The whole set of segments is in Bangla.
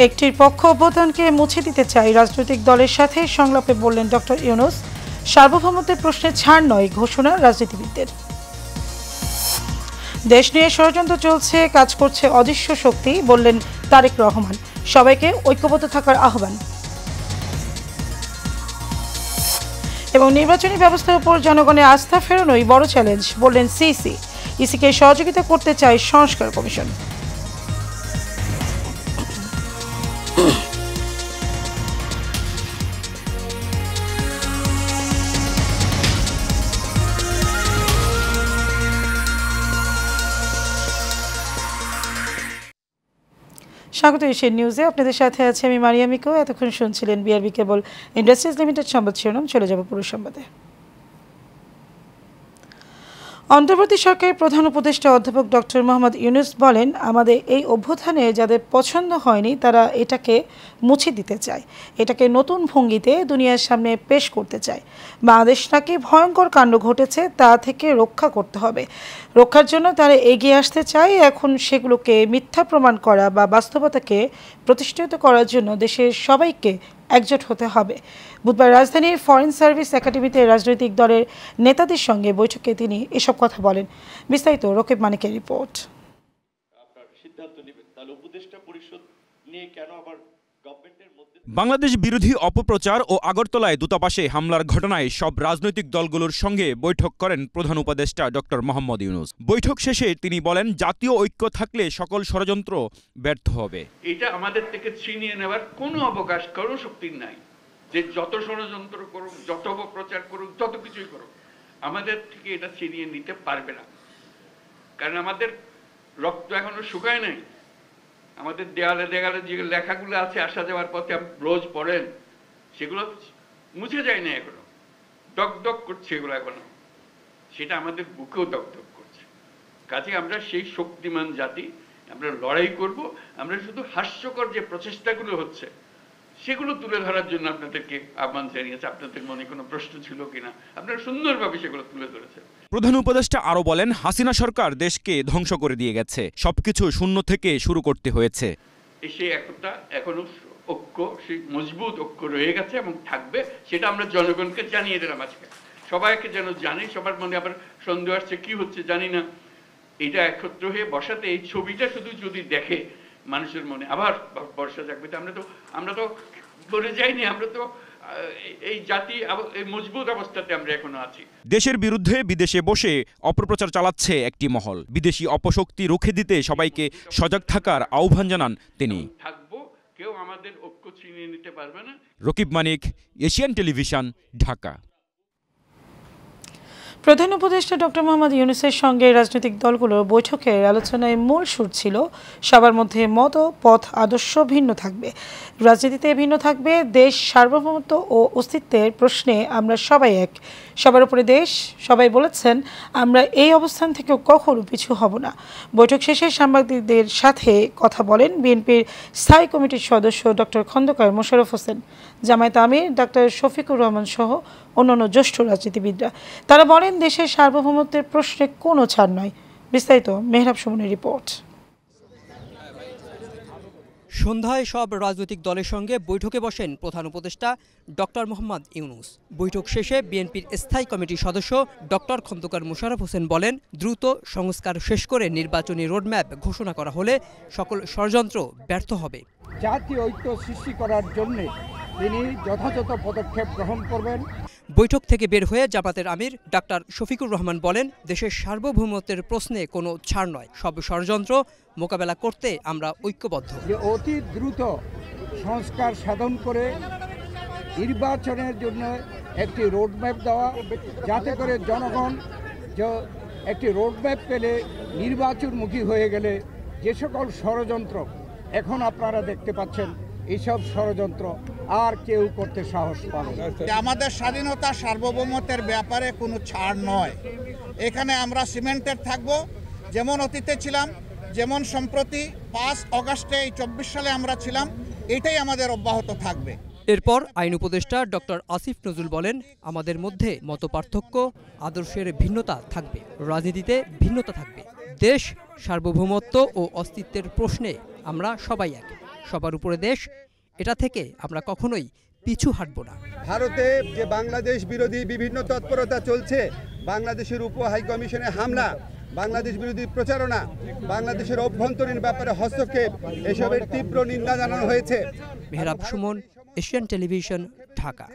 একটির পক্ষ অভ্যুত্থানকে মুছে দিতে চাই রাজনৈতিক দলের সাথে সংলাপে বললেন ডক্টর ইউনূস। সার্বভৌমত্বের প্রশ্নে ছাড় নয় ঘোষণা রাজনীতিবিদদের। দেশ নিয়ে ষড়যন্ত্র চলছে, কাজ করছে অদৃশ্য শক্তি, বললেন তারেক রহমান। সবাইকে ঐক্যবদ্ধ থাকার আহ্বান। এবং নির্বাচনী ব্যবস্থার উপর জনগণের আস্থা ফেরানোই বড় চ্যালেঞ্জ, বললেন সিসি। ইসিকে সহযোগিতা করতে চায় সংস্কার কমিশন। স্বাগত এশিয়ান নিউজে, আপনাদের সাথে আছে আমি মারিয়া মিকো। এতক্ষণ শুনছিলেন বিআরবি কেবল ইন্ডাস্ট্রিজ লিমিটেড সংবাদ শিরোনাম। চলে যাব পুরো সংবাদে। অন্তর্বর্তী সরকারের প্রধান উপদেষ্টা অধ্যাপক ডক্টর মোহাম্মদ ইউনূস বলেন, আমাদের এই অভ্যুত্থানে যাদের পছন্দ হয়নি তারা এটাকে মুছে দিতে চায়, এটাকে নতুন ভঙ্গিতে দুনিয়ার সামনে পেশ করতে চায়। বাংলাদেশ নাকি ভয়ঙ্কর কাণ্ড ঘটেছে, তা থেকে রক্ষা করতে হবে। রক্ষার জন্য তারা এগিয়ে আসতে চায়। এখন সেগুলোকে মিথ্যা প্রমাণ করা বা বাস্তবতাকে প্রতিষ্ঠিত করার জন্য দেশের সবাইকে একজোট হতে হবে। বুধবার রাজধানীর ফরেন সার্ভিস একাডেমিতে রাজনৈতিক দলের নেতাদের সঙ্গে বৈঠকে তিনি এসব কথা বলেন। বিস্তারিত রকিব মানিকের রিপোর্ট। বাংলাদেশ বিরোধী অপপ্রচার ও আগরতলায় দূতাবাসে হামলার ঘটনায় সব রাজনৈতিক দলগুলোর সঙ্গে বৈঠক করেন প্রধান উপদেষ্টা ডক্টর মোহাম্মদ ইউনূস। বৈঠক শেষে তিনি বলেন, জাতীয় ঐক্য থাকলে সকল ষড়যন্ত্র ব্যর্থ হবে। এটা আমাদের থেকে ছিনিয়ে নেওয়ার কোনো অবকাশ, কোনো শক্তি নাই। যে যত ষড়যন্ত্র করুক, যত অপপ্রচার করুক, যত কিছুই করুক, আমাদের থেকে এটা ছিনিয়ে নিতে পারবে না। কারণ আমাদের রক্ত এখনো শুকায় নাই। আমাদের দেয়ালে দেয়ালে যে লেখাগুলো আছে আসা যাওয়ার পথে রোজ পড়েন, সেগুলো মুছে যায় না এখনো, দগদগ করছে এগুলো এখনো। সেটা আমাদের বুকেও দগদগ করছে। কাজে আমরা সেই শক্তিমান জাতি, আমরা লড়াই করব। আমরা শুধু হাস্যকর যে প্রচেষ্টাগুলো হচ্ছে সেগুলো তুলে ধরার জন্য আপনাদেরকে আহ্বান জানিয়েছে। আপনাদের মনে কোনো প্রশ্ন ছিল কিনা, আপনারা সুন্দরভাবে সেগুলো তুলে ধরেছেন। প্রধান উপদেষ্টা আরো বলেন, হাসিনা সরকার দেশকে ধ্বংস করে দিয়ে গেছে, সবকিছু শূন্য থেকে শুরু করতে হয়েছে। সেই একটা এখনো ঐক্য, সেই মজবুত ঐক্য রয়ে গেছে এবং থাকবে। সেটা আমরা জনগণকে জানিয়ে দিলাম আজকে। সবাইকে যেন জানি, সবার মনে আবার সন্দেহ আসছে কি হচ্ছে জানি না। এটা একত্র হয়ে বসাতে, এই ছবিটা শুধু যদি দেখে মানুষের মনে আবার বর্ষা জাগবে। আমরা তো বলে যাইনি, আমরা তো এই জাতি এই মজবুত অবস্থাতে আমরা এখনো আছি। দেশের বিরুদ্ধে বিদেশে বসে অপপ্রচার চালাচ্ছে একটি মহল। বিদেশি অপশক্তি রুখে দিতে সবাইকে সজাগ থাকার আহ্বান জানান তিনি। থাকবো, কেউ আমাদের ঐক্য ছিনিয়ে নিতে পারবে না। রকিব মানিক, এশিয়ান টেলিভিশন, ঢাকা। প্রধান উপদেষ্টা ডক্টর মোহাম্মদ ইউনূসের সঙ্গে রাজনৈতিক দলগুলোর বৈঠকের আলোচনায় মূল সুর ছিল সবার মধ্যে মত, পথ, আদর্শ ভিন্ন থাকবে, রাজনীতিতে ভিন্ন থাকবে। দেশ সার্বভৌমত্ব ও অস্তিত্বের প্রশ্নে আমরা সবাই এক, সবার উপরে দেশ। সবাই বলেছেন, আমরা এই অবস্থান থেকে কখনো পিছু হব না। বৈঠক শেষে সাংবাদিকদের সাথে কথা বলেন বিএনপির স্থায়ী কমিটির সদস্য ডক্টর খন্দকার মোশাররফ হোসেন, জামায়াত আমির ডাক্তার শফিকুর রহমান সহ অন্যান্য জ্যেষ্ঠ রাজনীতিবিদরা। তারা বলেন, দেশের সার্বভৌমত্বের প্রশ্নে কোনো ছাড় নয়। বিস্তারিত মেহরাব সুমনের রিপোর্ট। সন্ধ্যায় সব রাজনৈতিক দলের সঙ্গে বৈঠকে বসেন প্রধান উপদেষ্টা ডক্টর মোহাম্মদ ইউনূস। বৈঠক শেষে বিএনপির স্থায়ী কমিটির সদস্য ডক্টর খন্দকার মোশাররফ হোসেন বলেন, দ্রুত সংস্কার শেষ করে নির্বাচনী রোডম্যাপ ঘোষণা করা হলে সকল ষড়যন্ত্র ব্যর্থ হবে। জাতীয় ঐক্য সৃষ্টি করার জন্য তিনি যথাযথ পদক্ষেপ গ্রহণ করবেন। বৈঠক থেকে বের হয়ে জামাতের আমির ডাক্তার শফিকুর রহমান বলেন, দেশের সার্বভৌমত্বের প্রশ্নে কোনো ছাড় নয়, সব ষড়যন্ত্র মোকাবেলা করতে আমরা ঐক্যবদ্ধ। অতি দ্রুত সংস্কার সাধন করে নির্বাচনের জন্য একটি রোডম্যাপ দেওয়া, যাতে করে জনগণ একটি রোডম্যাপ পেলে নির্বাচনমুখী হয়ে গেলে যে সকল ষড়যন্ত্র এখন আপনারা দেখতে পাচ্ছেন, এইসব ষড়যন্ত্র আর কেউ করতে সাহস পাবে না। আমাদের স্বাধীনতা সার্বভৌমত্বের ব্যাপারে কোনো ছাড় নয়। এখানে আমরা সিমেন্টেড থাকব, যেমন অতীতে ছিলাম, যেমন সম্প্রতি 5 আগস্টে 24 সালে আমরা ছিলাম, এটাই আমাদের অব্যাহত থাকবে। এরপর আইন উপদেষ্টা ডক্টর আসিফ নজরুল বলেন, আমাদের মধ্যে মতপার্থক্য, আদর্শের ভিন্নতা থাকবে, রাজনীতিতে ভিন্নতা থাকবে, দেশ সার্বভৌমত্ব ও অস্তিত্বের প্রশ্নে আমরা সবাই এক। সবার উপরে দেশ, এটা থেকে আমরা কখনোই পিছু হাঁটব না। ভারতে যে বাংলাদেশ বিরোধী বিভিন্ন তৎপরতা চলছে, বাংলাদেশের উপ হাইকমিশনে হামলা, বাংলাদেশ বিরোধী প্রচারণা, বাংলাদেশের অভ্যন্তরীণ ব্যাপারে হস্তক্ষেপ, এসবের তীব্র নিন্দা জানানো হয়েছে। Mehrab Suman, Asian television, Dhaka.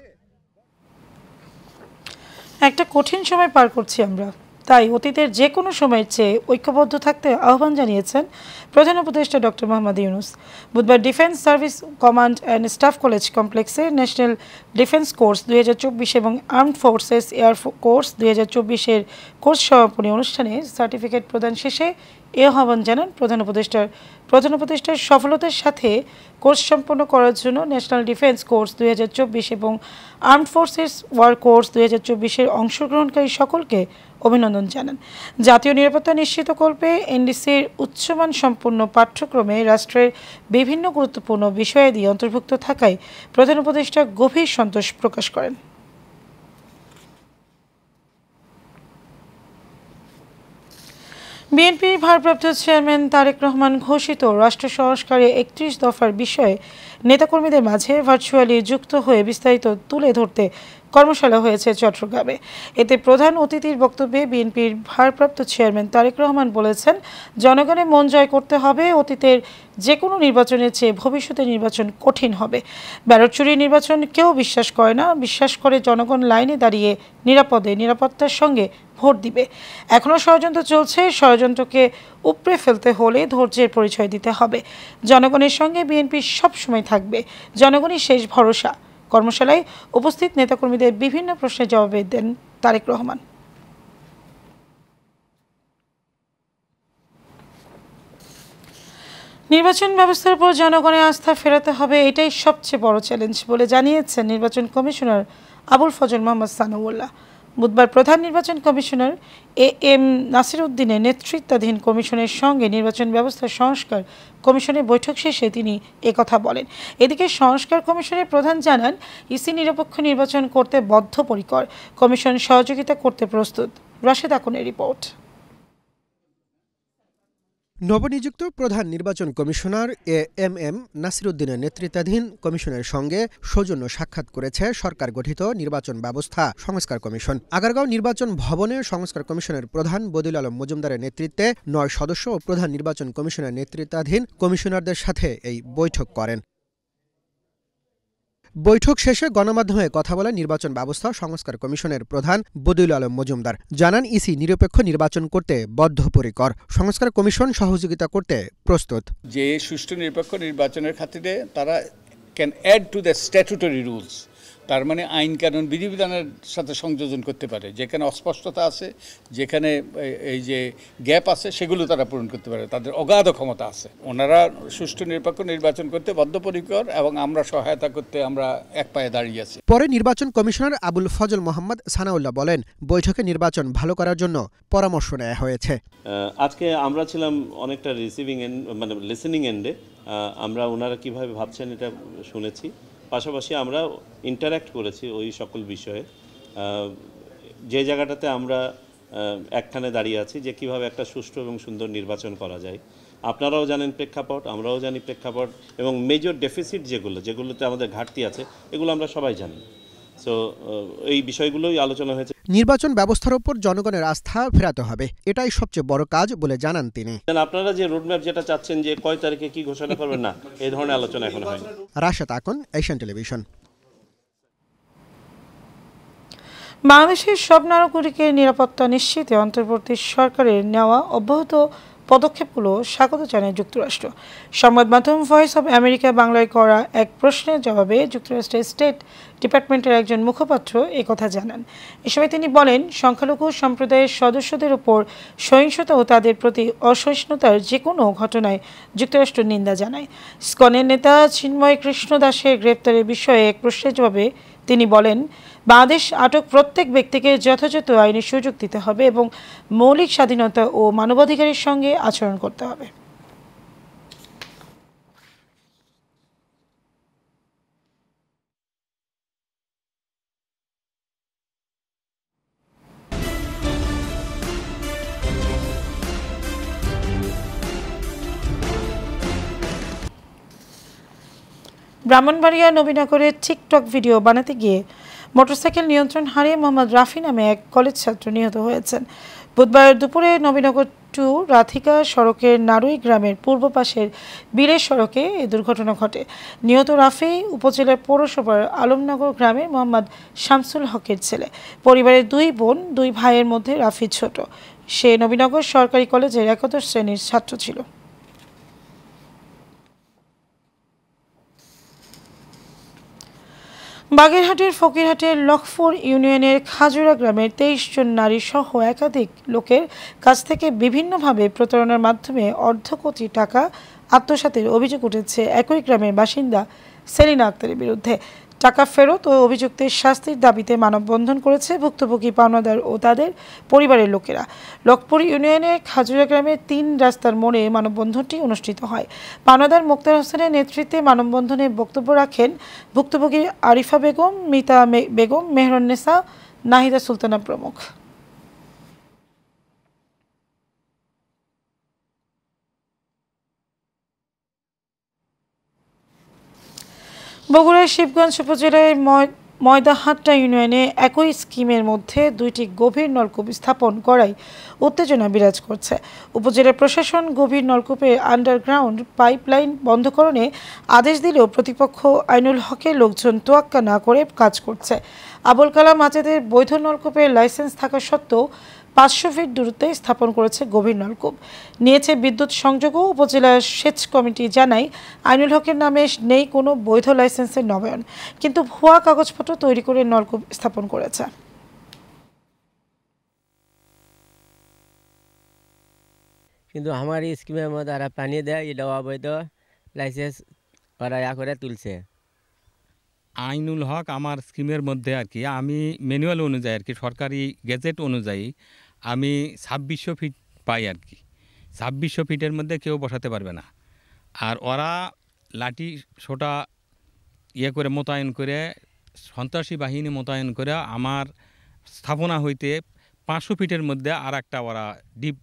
একটা কঠিন সময় পার করছি আমরা, তাই অতীতের যে কোনো সময়ের চেয়ে ঐক্যবদ্ধ থাকতে আহ্বান জানিয়েছেন প্রধান উপদেষ্টা ডক্টর মোহাম্মদ ইউনূস। বুধবার defence service command and staff college কমপ্লেক্সে ন্যাশনাল ডিফেন্স কোর্স 2024 এবং আর্মড ফোর্সেস এয়ার কোর্স 2024-এর কোর্স সমাপনী অনুষ্ঠানে সার্টিফিকেট প্রদান শেষে এ আহ্বান জানান প্রধান উপদেষ্টার সফলতার সাথে কোর্স সম্পন্ন করার জন্য ন্যাশনাল ডিফেন্স কোর্স 2024 এবং আর্মড ফোর্সেস ওয়ার কোর্স 2024-এর অংশগ্রহণকারী সকলকে অভিনন্দন জানান। জাতীয় নিরাপত্তা নিশ্চিতকল্পে এনডিসির উচ্চমান সম্পন্ন পাঠ্যক্রমে রাষ্ট্রের বিভিন্ন গুরুত্বপূর্ণ বিষয়াদি অন্তর্ভুক্ত থাকায় প্রধান উপদেষ্টা গভীর সন্তোষ প্রকাশ করেন। বিএনপির ভারপ্রাপ্ত চেয়ারম্যান তারেক রহমান ঘোষিত রাষ্ট্র সংস্কারে 31 দফার বিষয়ে নেতাকর্মীদের মাঝে ভার্চুয়ালি যুক্ত হয়ে বিস্তারিত তুলে ধরতে কর্মশালা হয়েছে চট্টগ্রামে। এতে প্রধান অতিথির বক্তব্যে বিএনপির ভারপ্রাপ্ত চেয়ারম্যান তারেক রহমান বলেছেন, জনগণের মন জয় করতে হবে। অতীতের যে কোনো নির্বাচনের চেয়ে ভবিষ্যতের নির্বাচন কঠিন হবে। ব্যালট চুরি নির্বাচন কেউ বিশ্বাস করে না, বিশ্বাস করে জনগণ লাইনে দাঁড়িয়ে নিরাপত্তার সঙ্গে ভোট দিবে। এখনও ষড়যন্ত্র চলছে, ষড়যন্ত্রকে উপড়ে ফেলতে হলে ধৈর্যের পরিচয় দিতে হবে। জনগণের সঙ্গে বিএনপি সবসময় থাকবে, জনগণই শেষ ভরসা। কর্মশালায় উপস্থিত নেতাকর্মীদের বিভিন্ন প্রশ্নের জবাব দেন তারেক রহমান। নির্বাচন ব্যবস্থার উপর জনগণের আস্থা ফেরাতে হবে, এটাই সবচেয়ে বড় চ্যালেঞ্জ বলে জানিয়েছেন নির্বাচন কমিশনার আবুল ফজল মোহাম্মদ সানাউল্লাহ। বুধবার প্রধান নির্বাচন কমিশনার এম নাসির উদ্দিনের নেতৃত্বাধীন কমিশনের সঙ্গে নির্বাচন ব্যবস্থা সংস্কার কমিশনের বৈঠক শেষে তিনি একথা বলেন। এদিকে সংস্কার কমিশনের প্রধান জানান, ইসি নিরপেক্ষ নির্বাচন করতে বদ্ধপরিকর, কমিশন সহযোগিতা করতে প্রস্তুত। রাশেদ আকুনের রিপোর্ট। নবনিযুক্ত প্রধান নির্বাচন কমিশনার এম নাসির উদ্দিনের নেতৃত্বাধীন কমিশনের সঙ্গে সৌজন্য সাক্ষাৎ করেছে সরকার গঠিত নির্বাচন ব্যবস্থা সংস্কার কমিশন। আগারগাঁও নির্বাচন ভবনে সংস্কার কমিশনের প্রধান বদিউল আলম মজুমদারের নেতৃত্বে 9 সদস্য ও প্রধান নির্বাচন কমিশনের নেতৃত্বাধীন কমিশনারদের সাথে এই বৈঠক করেন। বৈঠক শেষে গণমাধ্যমে কথা বলেন নির্বাচন ব্যবস্থা সংস্কার কমিশনের প্রধান বদিউল আলম মজুমদার। জানান, ইসি নিরপেক্ষ নির্বাচন করতে বদ্ধপরিকর, সংস্কার কমিশন সহযোগিতা করতে প্রস্তুত। যে সুষ্ঠু নিরপেক্ষ নির্বাচনের খাতিরে তারা can add to the statutory rules, তার মানে আইন কানুন বিধিবিধানের সাথে সংযোজন করতে পারে। যেখানে অস্পষ্টতা আছে, যেখানে এই যে গ্যাপ আছে, সেগুলো তারা পূরণ করতে পারে। তাদের অগাধ ক্ষমতা আছে। ওনারা সুষ্ঠু নিরপেক্ষ নির্বাচন করতে বদ্ধপরিকর এবং আমরা সহায়তা করতে আমরা এক পায়ে দাঁড়িয়ে আছি। পরে নির্বাচন কমিশনার আবুল ফজল মোহাম্মদ সানাউল্লাহ বলেন, বৈঠকে নির্বাচন ভালো করার জন্য পরামর্শ নেওয়া হয়েছে। আজকে আমরা ছিলাম অনেকটা রিসিভিং এন্ড, মানে লিসেনিং এন্ডে। আমরা ওনারা কিভাবে ভাবছেন এটা শুনেছি, পাশাপাশি আমরা ইন্টারঅ্যাক্ট করেছি ওই সকল বিষয়ে। যে জায়গাটাতে আমরা একখানে দাঁড়িয়ে আছি যে কিভাবে একটা সুষ্ঠু এবং সুন্দর নির্বাচন করা যায়। আপনারাও জানেন প্রেক্ষাপট, আমরাও জানি প্রেক্ষাপট, এবং মেজর ডেফিসিট যেগুলোতে আমাদের ঘাটতি আছে, এগুলো আমরা সবাই জানি। সো এই বিষয়গুলোই আলোচনা হয়েছে। নির্বাচন ব্যবস্থার উপর জনগণের আস্থা ফেরাতে হবে, এটাই সবচেয়ে বড় কাজ বলে জানান তিনি। আপনারা যে রোডম্যাপ যেটা চাচ্ছেন যে কয় তারিখে কি ঘোষণা করবেন, না এই ধরনের আলোচনা এখন হয়নি। Rashed Akun, Asian television. বাংলাদেশের সব নাগরিকের নিরাপত্তা নিশ্চিতে অন্তর্বর্তী সরকারের নেওয়া অব্যাহত পদক্ষেপগুলো স্বাগত জানায় যুক্তরাষ্ট্র। সংবাদ মাধ্যম ভয়েস অব আমেরিকা বাংলায় করা এক প্রশ্নের জবাবে যুক্তরাষ্ট্রের স্টেট ডিপার্টমেন্টের একজন মুখপাত্র একথা জানান। এ সময় তিনি বলেন, সংখ্যালঘু সম্প্রদায়ের সদস্যদের উপর সহিংসতা ও তাদের প্রতি অসহিষ্ণুতার যে কোনো ঘটনায় যুক্তরাষ্ট্র নিন্দা জানায়। স্কনের নেতা চিন্ময় কৃষ্ণ দাসের গ্রেপ্তারের বিষয়ে এক প্রশ্নের জবাবে তিনি বলেন, বাংলাদেশ আটক প্রত্যেক ব্যক্তিকে যথাযথ আইনি সুযোগ দিতে হবে এবং মৌলিক স্বাধীনতা ও মানবাধিকারের সঙ্গে আচরণ করতে হবে। ব্রাহ্মণবাড়িয়া নবীনগরে টিকটক ভিডিও বানাতে গিয়ে মোটরসাইকেল নিয়ন্ত্রণ হারিয়ে মোহাম্মদ রাফি নামে এক কলেজ ছাত্র নিহত হয়েছেন। বুধবার দুপুরে নবীনগর টু রাধিকা সড়কের নারুই গ্রামের পূর্ব পাশের বিলের সড়কে এই দুর্ঘটনা ঘটে। নিহত রাফি উপজেলার পৌরসভার আলমনগর গ্রামের মোহাম্মদ শামসুল হকের ছেলে। পরিবারের দুই বোন, দুই ভাইয়ের মধ্যে রাফি ছোট। সে নবীনগর সরকারি কলেজের একাদশ শ্রেণীর ছাত্র ছিল। বাগেরহাটের ফকিরহাটের লক্ষ্মপুর ইউনিয়নের খাজুরা গ্রামের 23 জন নারী সহ একাধিক লোকের কাছ থেকে বিভিন্নভাবে প্রতারণার মাধ্যমে অর্ধ কোটি টাকা আত্মসাতের অভিযোগ উঠেছে একই গ্রামের বাসিন্দা সেলিনা আক্তারের বিরুদ্ধে। টাকা ফেরত ও অভিযুক্তের শাস্তির দাবিতে মানববন্ধন করেছে ভুক্তভোগী পাওনাদার ও তাদের পরিবারের লোকেরা। লক্ষ্মপুর ইউনিয়নের খাজুরা গ্রামের 3 রাস্তার মোড়ে মানববন্ধনটি অনুষ্ঠিত হয়। পাওনাদার মোক্তার হোসেনের নেতৃত্বে মানববন্ধনে বক্তব্য রাখেন ভুক্তভোগী আরিফা বেগম, মিতা বেগম, মেহরুন্নেসা, নাহিদা সুলতানা প্রমুখ। বগুড়ার শিবগঞ্জ উপজেলায় ময়দাহাট্টা ইউনিয়নে একই স্কিমের মধ্যে 2টি গভীর নলকূপ স্থাপন করায় উত্তেজনা বিরাজ করছে। উপজেলা প্রশাসন গভীর নলকূপের আন্ডারগ্রাউন্ড পাইপলাইন বন্ধকরণে আদেশ দিলেও প্রতিপক্ষ আইনুল হকের লোকজন তোয়াক্কা না করে কাজ করছে। আবুল কালাম আজাদের বৈধ নলকূপের লাইসেন্স থাকা সত্ত্বেও 500 ফিট দূরত্বে স্থাপন করেছে গভীর নলকূপ। নিয়েছে বিদ্যুৎ সংযোগও। উপজেলা সেচ কমিটি জানায় আইনুল হকের নামে নেই কোনো বৈধ লাইসেন্সের নবায়ন, কিন্তু ভুয়া কাগজপত্র তৈরি করে নলকূপ স্থাপন করেছে। কিন্তু আমার এই স্কিমের মধ্যে আর পানি দেয়, এটা অবৈধ লাইসেন্স ওরা করে তুলছে। আইনুল হক আমার স্কিমের মধ্যে আর কি আমি ম্যানুয়াল অনুযায়ী আর কি সরকারি গেজেট অনুযায়ী আমি 2600 ফিট পাই আর কি। 2600 ফিটের মধ্যে কেউ বসাতে পারবে না। আর ওরা লাঠি সোটা করে মোতায়েন করে, সন্ত্রাসী বাহিনী মোতায়েন করে আমার স্থাপনা হইতে 500 ফিটের মধ্যে আর একটা ওরা ডিপ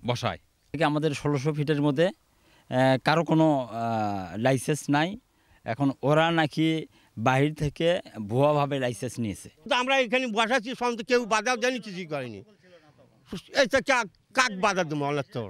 বসায়। আমাদের 1600 ফিটের মধ্যে কারো কোনো লাইসেন্স নাই। এখন ওরা নাকি বাহির থেকে ভুয়াভাবে লাইসেন্স নিয়েছে। আমরা এখানে বসাচ্ছি, সমস্ত কেউ বাধাও জানি কিছুই করেনি। এটা কাক বাধা দেবো অনেক তো।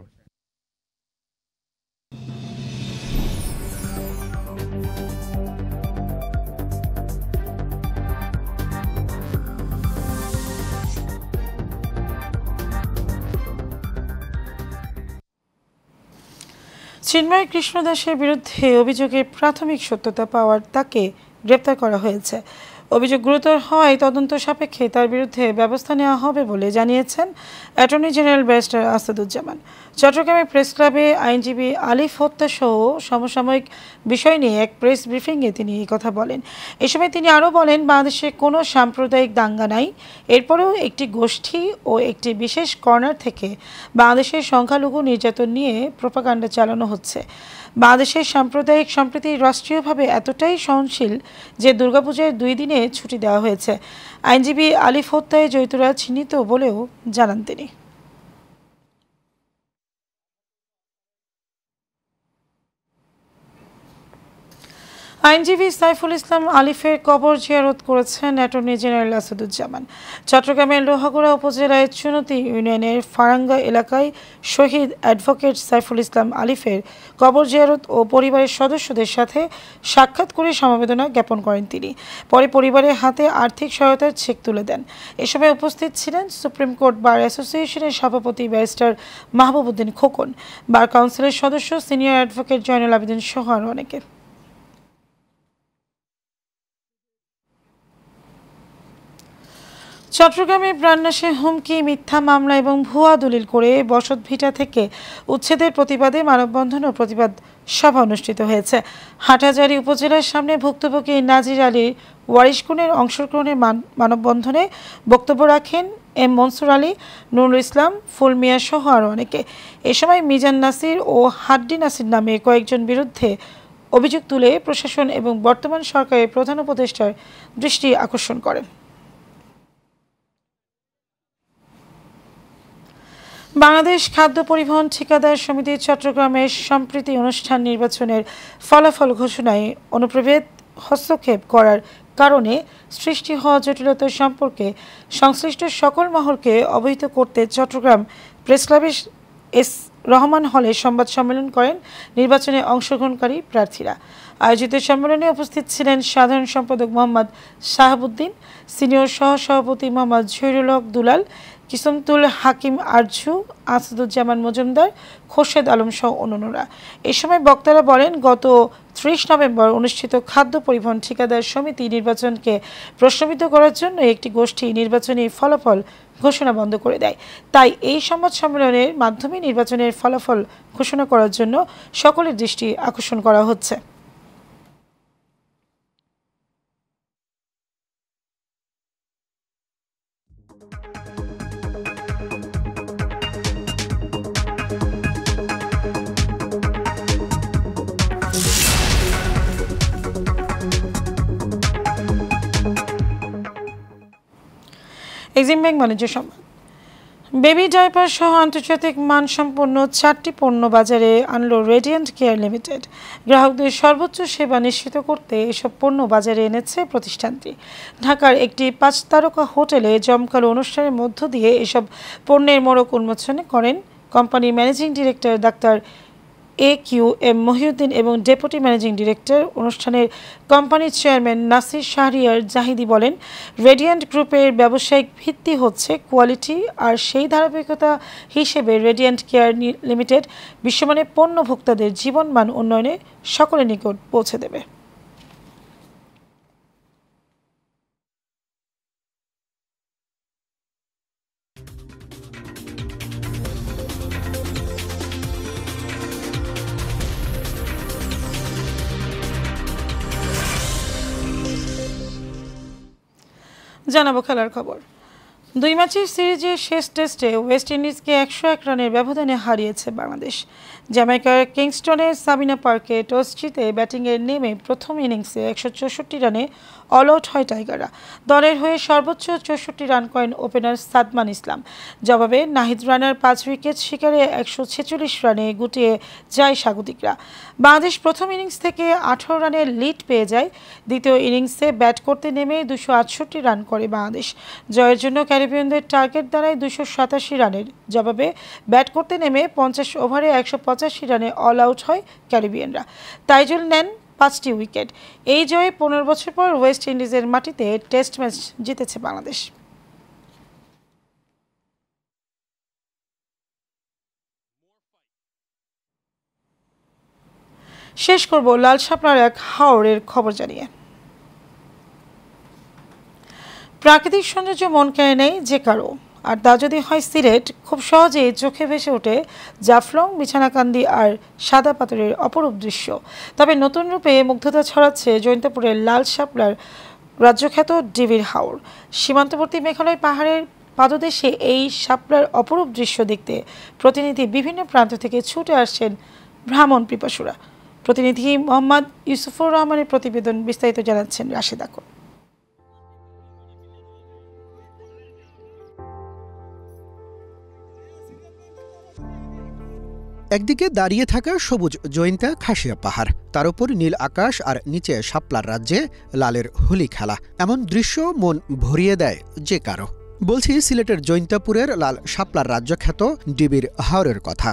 চিন্ময় কৃষ্ণ দাসের বিরুদ্ধে অভিযোগের প্রাথমিক সত্যতা পাওয়ার তাকে গ্রেপ্তার করা হয়েছে। অভিযোগ গুরুতর হওয়ায় তদন্ত সাপেক্ষে তার বিরুদ্ধে ব্যবস্থা নেওয়া হবে বলে জানিয়েছেন অ্যাটর্নি জেনারেল ব্যারিস্টার আসাদুজ্জামান। চট্টগ্রামের প্রেস ক্লাবে আইনজীবী আলিফ হত্যাসহ সমসাময়িক বিষয় নিয়ে এক প্রেস ব্রিফিংয়ে তিনি এই কথা বলেন। এ সময় তিনি আরও বলেন, বাংলাদেশে কোনো সাম্প্রদায়িক দাঙ্গা নাই, এরপরেও একটি গোষ্ঠী ও একটি বিশেষ কর্নার থেকে বাংলাদেশের সংখ্যালঘু নির্যাতন নিয়ে প্রোপাগান্ডা চালানো হচ্ছে। বাংলাদেশের সাম্প্রদায়িক সম্প্রীতি রাষ্ট্রীয়ভাবে এতটাই সহনশীল যে দুর্গাপূজার 2 দিনে ছুটি দেওয়া হয়েছে। আইনজীবী আলিফ হত্যায় জড়িতরা চিহ্নিত বলেও জানান তিনি। আইনজীবী সাইফুল ইসলাম আলিফের কবর জিয়ারত করেছেন অ্যাটর্নি জেনারেল আসাদুজ্জামান। চট্টগ্রামের লোহাগড়া উপজেলায় চুনতি ইউনিয়নের ফারাঙ্গা এলাকায় শহীদ অ্যাডভোকেট সাইফুল ইসলাম আলিফের কবর জিয়ারত ও পরিবারের সদস্যদের সাথে সাক্ষাৎ করে সমবেদনা জ্ঞাপন করেন তিনি। পরে পরিবারের হাতে আর্থিক সহায়তার চেক তুলে দেন। এ সময় উপস্থিত ছিলেন সুপ্রিম কোর্ট বার অ্যাসোসিয়েশনের সভাপতি ব্যারিস্টার মাহবুব উদ্দিন খোকন, বার কাউন্সিলের সদস্য সিনিয়র অ্যাডভোকেট জয়নুল আবেদিন সহ আরও অনেকে। চট্টগ্রামে প্রাণনাশের হুমকি, মিথ্যা মামলা এবং ভুয়া দলিল করে বসতভিটা থেকে উচ্ছেদের প্রতিবাদে মানববন্ধন ও প্রতিবাদ সভা অনুষ্ঠিত হয়েছে। হাটহাজারী উপজেলার সামনে ভুক্তভোগী নাজির আলীর ওয়ারিশকুনের অংশগ্রহণে মানববন্ধনে বক্তব্য রাখেন এম মনসুর আলী, নুরুল ইসলাম, ফুলমিয়া সহ আরও অনেকে। এ সময় মিজান নাসির ও হাড্ডি নাসির নামে কয়েকজন বিরুদ্ধে অভিযোগ তুলে প্রশাসন এবং বর্তমান সরকারের প্রধান উপদেষ্টার দৃষ্টি আকর্ষণ করেন। বাংলাদেশ খাদ্য পরিবহন ঠিকাদার সমিতি চট্টগ্রামের সম্প্রীতি অনুষ্ঠান নির্বাচনের ফলাফল ঘোষণায় অনুপ্রবেশ হস্তক্ষেপ করার কারণে সৃষ্টি হওয়া জটিলতা সম্পর্কে সংশ্লিষ্ট সকল মহলকে অবহিত করতে চট্টগ্রাম প্রেস ক্লাবের এস রহমান হলে সংবাদ সম্মেলন করেন নির্বাচনে অংশগ্রহণকারী প্রার্থীরা। আয়োজিত সম্মেলনে উপস্থিত ছিলেন সাধারণ সম্পাদক মোহাম্মদ শাহাবুদ্দিন, সিনিয়র সহসভাপতি মোহাম্মদ জহিরুল হক দুলাল, কিসমতুল হাকিম আরজু, আসাদুজ্জামান মজুমদার, খোরশেদ আলম সহ অন্যান্যরা। এ সময় বক্তারা বলেন, গত 30 নভেম্বর অনুষ্ঠিত খাদ্য পরিবহন ঠিকাদার সমিতি নির্বাচনকে প্রশ্নবিদ্ধ করার জন্য একটি গোষ্ঠী নির্বাচনী ফলাফল ঘোষণা বন্ধ করে দেয়। তাই এই সংবাদ সম্মেলনের মাধ্যমে নির্বাচনের ফলাফল ঘোষণা করার জন্য সকলের দৃষ্টি আকর্ষণ করা হচ্ছে। এক্সিম ব্যাংক বাণিজ্য সংবাদ। বেবি ডাইপার সহ আন্তর্জাতিক মানসম্পন্ন 4টি পণ্য বাজারে আনলো রেডিয়েন্ট কেয়ার লিমিটেড। গ্রাহকদের সর্বোচ্চ সেবা নিশ্চিত করতে এসব পণ্য বাজারে এনেছে প্রতিষ্ঠানটি। ঢাকার একটি 5 তারকা হোটেলে জমকালো অনুষ্ঠানের মধ্য দিয়ে এসব পণ্যের মোড়ক উন্মোচন করেন কোম্পানির managing director doctor AQM Mohiuddin এবং ডেপুটি ম্যানেজিং ডিরেক্টর। অনুষ্ঠানের কোম্পানির চেয়ারম্যান নাসির শাহরিয়ার জাহিদি বলেন, রেডিয়েন্ট গ্রুপের ব্যবসায়িক ভিত্তি হচ্ছে কোয়ালিটি, আর সেই ধারাবাহিকতা হিসেবে রেডিয়েন্ট কেয়ার লিমিটেড বিশ্বমানের পণ্য ভোক্তাদের জীবনমান উন্নয়নে সকলের নিকট পৌঁছে দেবে। জানাবো খেলার খবর। 2 ম্যাচের সিরিজের শেষ টেস্টে ওয়েস্ট ইন্ডিজকে 101 রানের ব্যবধানে হারিয়েছে বাংলাদেশ। জ্যামাইকার কিংস্টনে সাবিনা পার্কে টস জিতে ব্যাটিংয়ে নেমে প্রথম ইনিংসে 164 রানে অল আউট হয় টাইগাররা। দলের হয়ে সর্বোচ্চ 64 রান করেন ওপেনার সাদমান ইসলাম। জবাবে নাহিদ রানার 5 উইকেট শিকারে 146 রানে গুটিয়ে যায় স্বাগতিকরা। বাংলাদেশ প্রথম ইনিংস থেকে 18 রানের লিড পেয়ে যায়। দ্বিতীয় ইনিংসে ব্যাট করতে নেমে 268 রান করে বাংলাদেশ। জয়ের জন্য ক্যারিবিয়ানদের টার্গেট দাঁড়ায় 287 রানের। জবাবে ব্যাট করতে নেমে 50 ওভারে 185 রানে অল আউট হয় ক্যারিবিয়ানরা। তাইজুল নেন 5টি উইকেট। এই জয়ে 15 বছর পর ওয়েস্ট ইন্ডিজের মাটিতে টেস্ট ম্যাচ জিতেছে বাংলাদেশ। শেষ করব লাল শাপলার এক হাওরের খবর জানিয়ে। প্রাকৃতিক সৌন্দর্য মন কেড়ে নেই যে কারো, আর তা যদি হয় সিলেট, খুব সহজেই চোখে ভেসে ওঠে জাফলং, বিছানাকান্দি আর সাদা পাথরের অপরূপ দৃশ্য। তবে নতুন রূপে মুগ্ধতা ছড়াচ্ছে জৈন্তপুরের লাল শাপলার রাজ্যখ্যাত ডিবির হাওর। সীমান্তবর্তী মেঘালয় পাহাড়ের পাদদেশে এই শাপলার অপরূপ দৃশ্য দেখতে প্রতিনিধি বিভিন্ন প্রান্ত থেকে ছুটে আসছেন ভ্রমণ পিপাসুরা। প্রতিনিধি মোহাম্মদ ইউসুফুর রহমানের প্রতিবেদন, বিস্তারিত জানাচ্ছেন রাশেদ আকন। একদিকে দাঁড়িয়ে থাকা সবুজ জৈন্তা খাসিয়া পাহাড়, তার উপর নীল আকাশ, আর নিচে শাপলার রাজ্যে লালের হোলি খেলা। এমন দৃশ্য মন ভরিয়ে দেয় যে কারো। বলছি সিলেটের জৈন্তাপুরের লাল শাপলার রাজ্যখ্যাত ডিবির হাওরের কথা।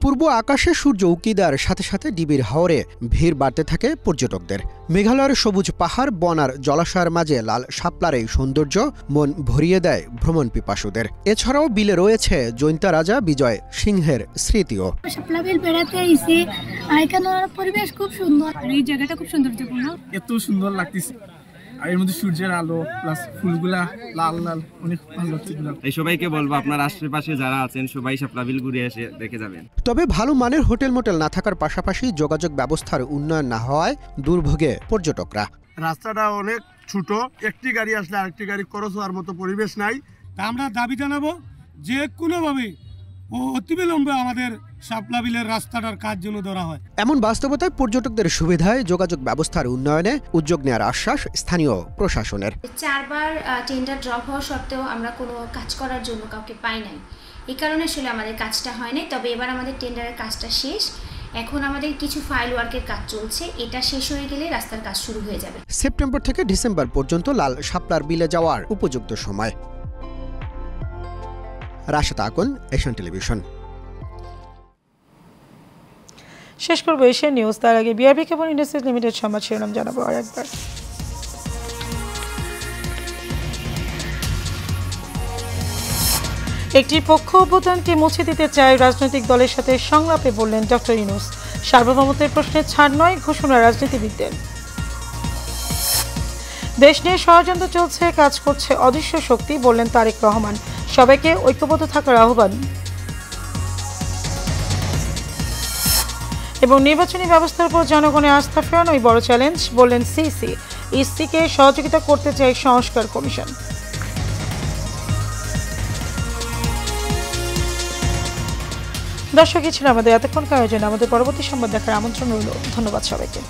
পূর্ব আকাশে সূর্য উঁকি দেওয়ার সাথে সাথে ডিবির হাওরে ভিড় বাড়তে থাকে পর্যটকদের। মেঘালয়ের সবুজ পাহাড়, বন আর জলাশয়ের মাঝে লাল শাপলার এই সৌন্দর্য মন ভরিয়ে দেয় ভ্রমণ পিপাসুদের। এছাড়াও বিলে রয়েছে জৈন্তা রাজা বিজয় সিংহের স্মৃতিও। শাপলা বিল বেড়াতে আইছি, এখানের পরিবেশ খুব সুন্দর, আর এই জায়গাটা খুব সৌন্দর্যপূর্ণ। এত সুন্দর লাগতেছে, আর এর মধ্যে সূর্যের আলো প্লাস ফুলগুলা লাল লাল, অনেক ভালো লাগছে। এই সবাইকে বলবো আপনার আশেপাশে যারা আছেন সবাই শাপলা বিল ঘুরে এসে দেখে যাবেন। তবে ভালো মানের হোটেল মোটেল না থাকার পাশাপাশি যোগাযোগ ব্যবস্থার উন্নয়ন না হওয়ায় দুর্ভোগে পর্যটকরা। রাস্তাটা অনেক ছোট, একটি গাড়ি আসলে আরেকটি গাড়ি ক্রস হওয়ার মতো পরিবেশ নাই। তা আমরা দাবি জানাবো যে কোনোভাবে ও অতিবিলম্বে আমাদের শাপলা বিলের রাস্তাটার কাজ জন্য ধরা হয়। এমন বাস্তবতায় পর্যটকদের সুবিধায় যোগাযোগ ব্যবস্থার উন্নয়নে উদ্যোগ নেওয়ার আশ্বাস স্থানীয় প্রশাসনের। 4 বার টেন্ডার ড্রপ হওয়া সত্ত্বেও আমরা কোনো কাজ করার জন্য কাউকে পাই নাই, এই কারণে আসলে আমাদের কাজটা হয় নাই। তবে এবার আমাদের টেন্ডারের কাজটা শেষ, এখন আমাদের কিছু ফাইল ওয়ার্কের কাজ চলছে, এটা শেষ হয়ে গেলে রাস্তার কাজ শুরু হয়ে যাবে। সেপ্টেম্বর থেকে ডিসেম্বর পর্যন্ত লাল শাপলার বিলে যাওয়ার উপযুক্ত সময়। Rashed Akon, Asian television. শেষ করবো এশিয়ান নিউজ, তার আগে বিআরবি কেবল ইন্ডাস্ট্রিজ লিমিটেড সংবাদ শিরোনাম জানাবো আরেকবার। একটি পক্ষ অভ্যুত্থানকে মুছে দিতে চায় রাজনৈতিক দলের সাথে সংলাপে বললেন ডক্টর ইউনূস। সার্বভৌমত্বের প্রশ্নে ছাড় নয় ঘোষণা রাজনীতিবিদদের। দেশ নিয়ে ষড়যন্ত্র চলছে, কাজ করছে অদৃশ্য শক্তি বললেন তারেক রহমান। সবাইকে ঐক্যবদ্ধ থাকার আহ্বান। এবং নির্বাচনী ব্যবস্থার উপর জনগণের আস্থা ফেরানোই বড় চ্যালেঞ্জ বললেন সিসি। ইসিকে সহযোগিতা করতে চায় সংস্কার কমিশন। দর্শক, ছিল আমাদের এতক্ষণকার আয়োজন। আমাদের পরবর্তী সংবাদ দেখার আমন্ত্রণ রইল। ধন্যবাদ সবাইকে।